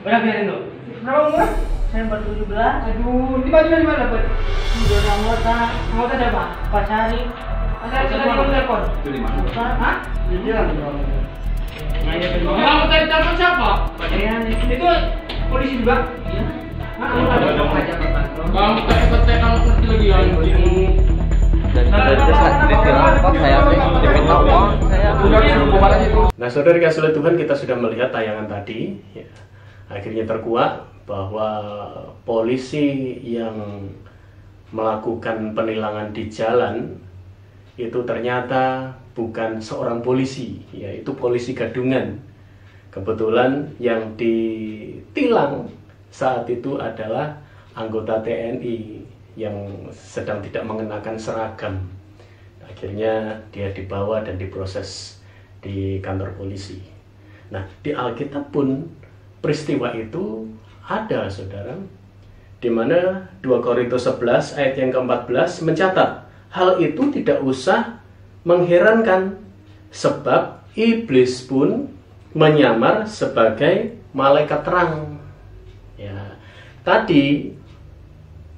Udah biarin tuh. Berapa umur? Saya baru 17. Aduh, ini baju dari mana dapat? Udah anggota. Anggota siapa? Pak Sari. Masa tadi kamu telepon? Itu di mana? Hah? Iya. Nanya ke Kamu tadi telepon siapa? Pak Dean. Itu polisi juga? Iya. Hah? Ada pajak Bapak. Kamu ketek kalau ngerti lagi anjing. Dan saya diminta uang, saya Udah disuruh ke mana itu? Nah, saudara kasih oleh Tuhan, kita sudah melihat tayangan tadi. Ya. Akhirnya terkuak bahwa polisi yang melakukan penilangan di jalan itu ternyata bukan seorang polisi, yaitu polisi gadungan. Kebetulan yang ditilang saat itu adalah anggota TNI yang sedang tidak mengenakan seragam. Akhirnya dia dibawa dan diproses di kantor polisi. Nah, di Alkitab pun peristiwa itu ada, saudara, di mana 2 Korintus 11 ayat yang ke-14 mencatat, hal itu tidak usah mengherankan, sebab iblis pun menyamar sebagai malaikat terang. Ya, tadi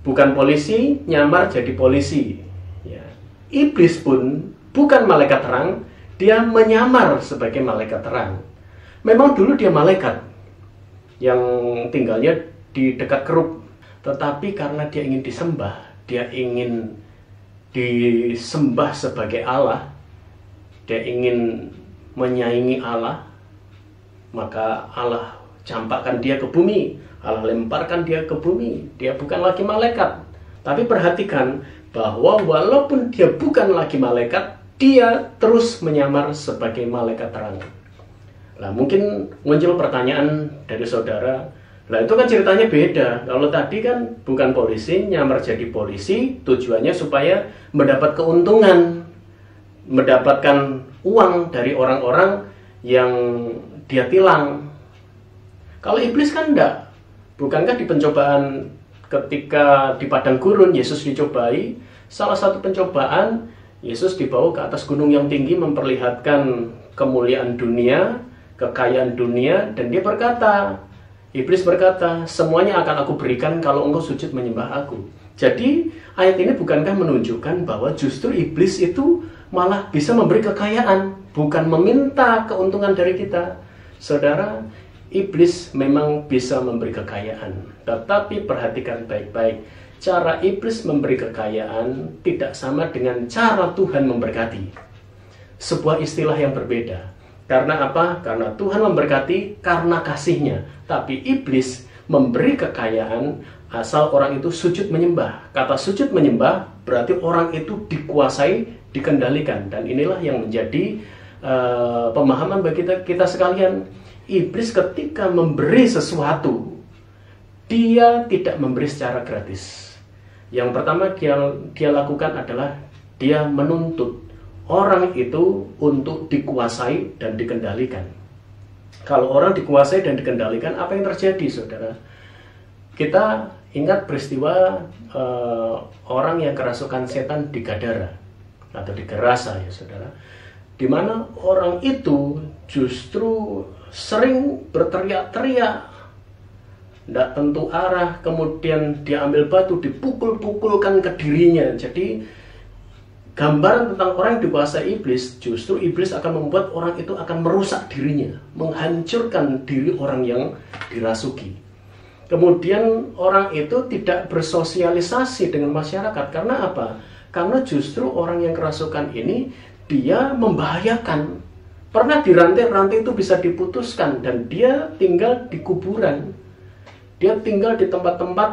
bukan polisi nyamar jadi polisi. Ya. Iblis pun bukan malaikat terang, dia menyamar sebagai malaikat terang. Memang dulu dia malaikat yang tinggalnya di dekat kerub, tetapi karena dia ingin disembah, dia ingin disembah sebagai Allah, dia ingin menyaingi Allah, maka Allah campakkan dia ke bumi, Allah lemparkan dia ke bumi. Dia bukan lagi malaikat. Tapi perhatikan bahwa walaupun dia bukan lagi malaikat, dia terus menyamar sebagai malaikat terang. Nah, mungkin muncul pertanyaan dari saudara, lah itu kan ceritanya beda. Kalau tadi kan bukan polisi, nyamar jadi polisi, tujuannya supaya mendapat keuntungan, mendapatkan uang dari orang-orang yang dia tilang. Kalau iblis kan enggak. Bukankah di pencobaan ketika di padang gurun Yesus dicobai, salah satu pencobaan Yesus dibawa ke atas gunung yang tinggi memperlihatkan kemuliaan dunia, kekayaan dunia, dan dia berkata, iblis berkata, semuanya akan aku berikan kalau engkau sujud menyembah aku. Jadi ayat ini bukankah menunjukkan bahwa justru iblis itu malah bisa memberi kekayaan, bukan meminta keuntungan dari kita. Saudara, iblis memang bisa memberi kekayaan, tetapi perhatikan baik-baik, cara iblis memberi kekayaan tidak sama dengan cara Tuhan memberkati. Sebuah istilah yang berbeda. Karena apa? Karena Tuhan memberkati karena kasih-Nya, tapi iblis memberi kekayaan asal orang itu sujud menyembah. Kata sujud menyembah berarti orang itu dikuasai, dikendalikan, dan inilah yang menjadi pemahaman bagi kita sekalian. Iblis ketika memberi sesuatu, dia tidak memberi secara gratis. Yang pertama dia lakukan adalah dia menuntut orang itu untuk dikuasai dan dikendalikan. Kalau orang dikuasai dan dikendalikan, apa yang terjadi, saudara? Kita ingat peristiwa orang yang kerasukan setan di Gadara atau di Gerasa, ya saudara, di mana orang itu justru sering berteriak-teriak, tidak tentu arah, kemudian dia ambil batu, dipukul-pukulkan ke dirinya. Jadi gambaran tentang orang yang dikuasai iblis, justru iblis akan membuat orang itu akan merusak dirinya, menghancurkan diri orang yang dirasuki. Kemudian orang itu tidak bersosialisasi dengan masyarakat. Karena apa? Karena justru orang yang kerasukan ini, dia membahayakan. Pernah dirantai-rantai itu bisa diputuskan, dan dia tinggal di kuburan. Dia tinggal di tempat-tempat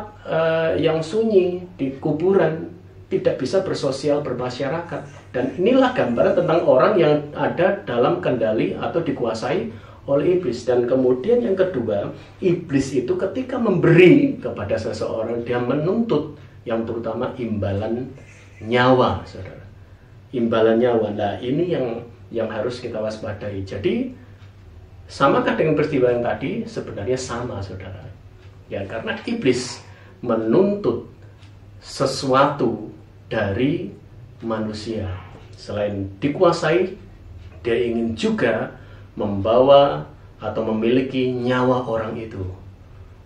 yang sunyi, di kuburan, tidak bisa bersosial, bermasyarakat. Dan inilah gambaran tentang orang yang ada dalam kendali atau dikuasai oleh iblis. Dan kemudian yang kedua, iblis itu ketika memberi kepada seseorang, dia menuntut yang terutama imbalan nyawa, saudara. Imbalan nyawa. Nah, ini yang harus kita waspadai. Jadi, samakah dengan peristiwa yang tadi? Sebenarnya sama, saudara. Ya, karena iblis menuntut sesuatu dari manusia. Selain dikuasai, dia ingin juga membawa atau memiliki nyawa orang itu.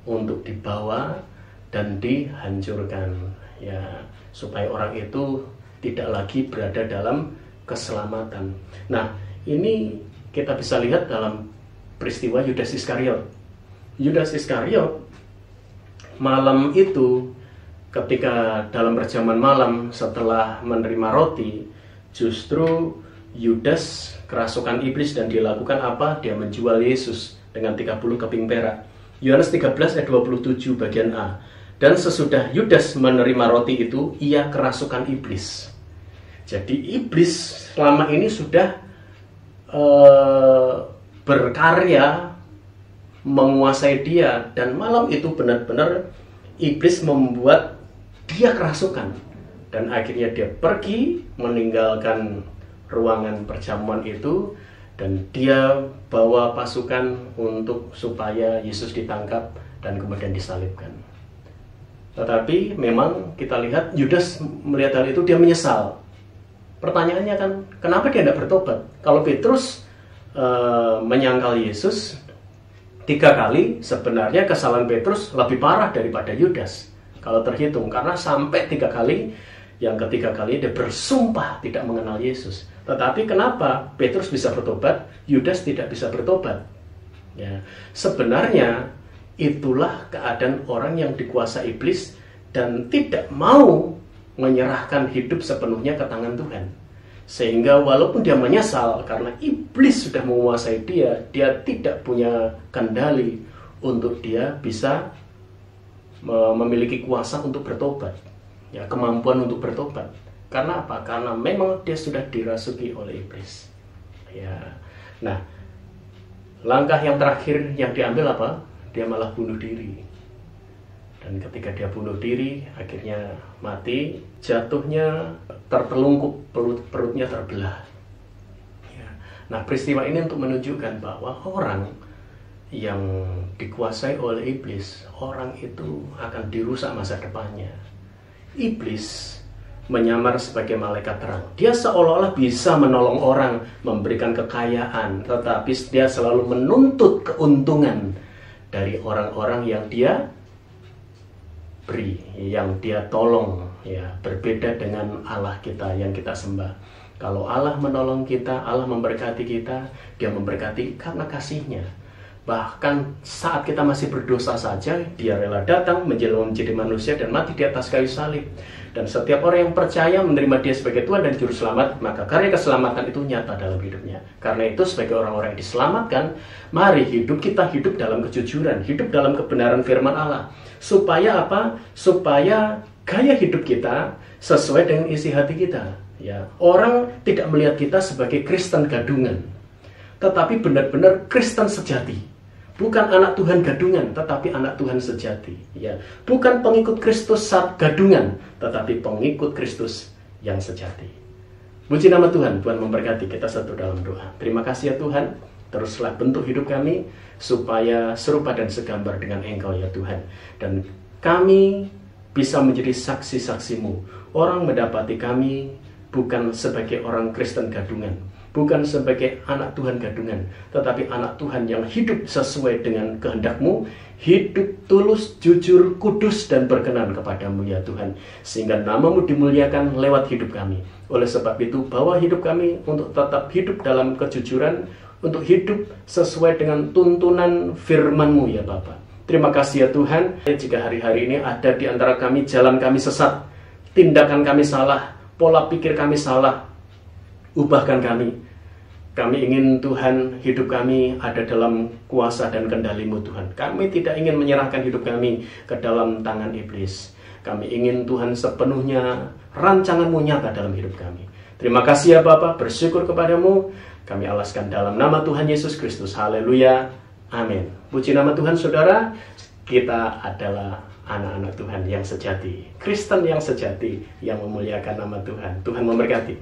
untuk dibawa dan dihancurkan, ya, supaya orang itu tidak lagi berada dalam keselamatan. Nah, ini kita bisa lihat dalam peristiwa Yudas Iskariot. Yudas Iskariot malam itu, ketika dalam perjamuan malam setelah menerima roti, justru Yudas kerasukan iblis dan dia lakukan apa? Dia menjual Yesus dengan 30 keping perak. Yohanes 13 ayat 27 bagian A. Dan sesudah Yudas menerima roti itu, ia kerasukan iblis. Jadi iblis selama ini sudah berkarya menguasai dia, dan malam itu benar-benar iblis membuat dia kerasukan, dan akhirnya dia pergi meninggalkan ruangan perjamuan itu, dan dia bawa pasukan untuk supaya Yesus ditangkap dan kemudian disalibkan. Tetapi memang kita lihat Yudas melihat hal itu, dia menyesal. Pertanyaannya kan, kenapa dia tidak bertobat? Kalau Petrus menyangkal Yesus 3 kali, sebenarnya kesalahan Petrus lebih parah daripada Yudas kalau terhitung, karena sampai 3 kali, yang ketiga kali dia bersumpah tidak mengenal Yesus. Tetapi kenapa Petrus bisa bertobat, Yudas tidak bisa bertobat? Ya, sebenarnya itulah keadaan orang yang dikuasai iblis dan tidak mau menyerahkan hidup sepenuhnya ke tangan Tuhan. Sehingga walaupun dia menyesal karena iblis sudah menguasai dia, dia tidak punya kendali untuk dia bisa memiliki kuasa untuk bertobat, ya, kemampuan untuk bertobat. Karena apa? Karena memang dia sudah dirasuki oleh iblis. Ya. Nah, langkah yang terakhir yang diambil apa? Dia malah bunuh diri. Dan ketika dia bunuh diri, akhirnya mati, jatuhnya tertelungkup, perutnya terbelah. Ya. Nah, peristiwa ini untuk menunjukkan bahwa orang yang dikuasai oleh iblis, orang itu akan dirusak masa depannya. Iblis menyamar sebagai malaikat terang. Dia seolah-olah bisa menolong orang, memberikan kekayaan, tetapi dia selalu menuntut keuntungan dari orang-orang yang dia beri, yang dia tolong, ya, berbeda dengan Allah kita yang kita sembah. Kalau Allah menolong kita, Allah memberkati kita, dia memberkati karena kasih-Nya. Bahkan saat kita masih berdosa saja, dia rela datang menjadi manusia dan mati di atas kayu salib. Dan setiap orang yang percaya menerima dia sebagai Tuhan dan Juru Selamat, maka karya keselamatan itu nyata dalam hidupnya. Karena itu sebagai orang-orang yang diselamatkan, mari kita hidup dalam kejujuran, hidup dalam kebenaran firman Allah. Supaya apa? Supaya gaya hidup kita sesuai dengan isi hati kita. Ya, orang tidak melihat kita sebagai Kristen gadungan, tetapi benar-benar Kristen sejati. Bukan anak Tuhan gadungan, tetapi anak Tuhan sejati. Ya, bukan pengikut Kristus gadungan, tetapi pengikut Kristus yang sejati. Puji nama Tuhan. Tuhan memberkati. Kita satu dalam doa. Terima kasih ya Tuhan. Teruslah bentuk hidup kami supaya serupa dan segambar dengan Engkau ya Tuhan. Dan kami bisa menjadi saksi-saksi-Mu. Orang mendapati kami bukan sebagai orang Kristen gadungan, bukan sebagai anak Tuhan gadungan, tetapi anak Tuhan yang hidup sesuai dengan kehendak-Mu, hidup tulus, jujur, kudus, dan berkenan kepada-Mu ya Tuhan. Sehingga nama-Mu dimuliakan lewat hidup kami. Oleh sebab itu, bawa hidup kami untuk tetap hidup dalam kejujuran, untuk hidup sesuai dengan tuntunan firman-Mu ya Bapa. Terima kasih ya Tuhan. Jika hari-hari ini ada di antara kami jalan kami sesat, tindakan kami salah, pola pikir kami salah, ubahkan kami. Kami ingin Tuhan hidup kami ada dalam kuasa dan kendali-Mu Tuhan. Kami tidak ingin menyerahkan hidup kami ke dalam tangan iblis. Kami ingin Tuhan sepenuhnya rancangan-Mu nyata dalam hidup kami. Terima kasih ya Bapa, bersyukur kepadamu. Kami alaskan dalam nama Tuhan Yesus Kristus. Haleluya. Amin. Puji nama Tuhan saudara. Kita adalah anak-anak Tuhan yang sejati, Kristen yang sejati, yang memuliakan nama Tuhan. Tuhan memberkati.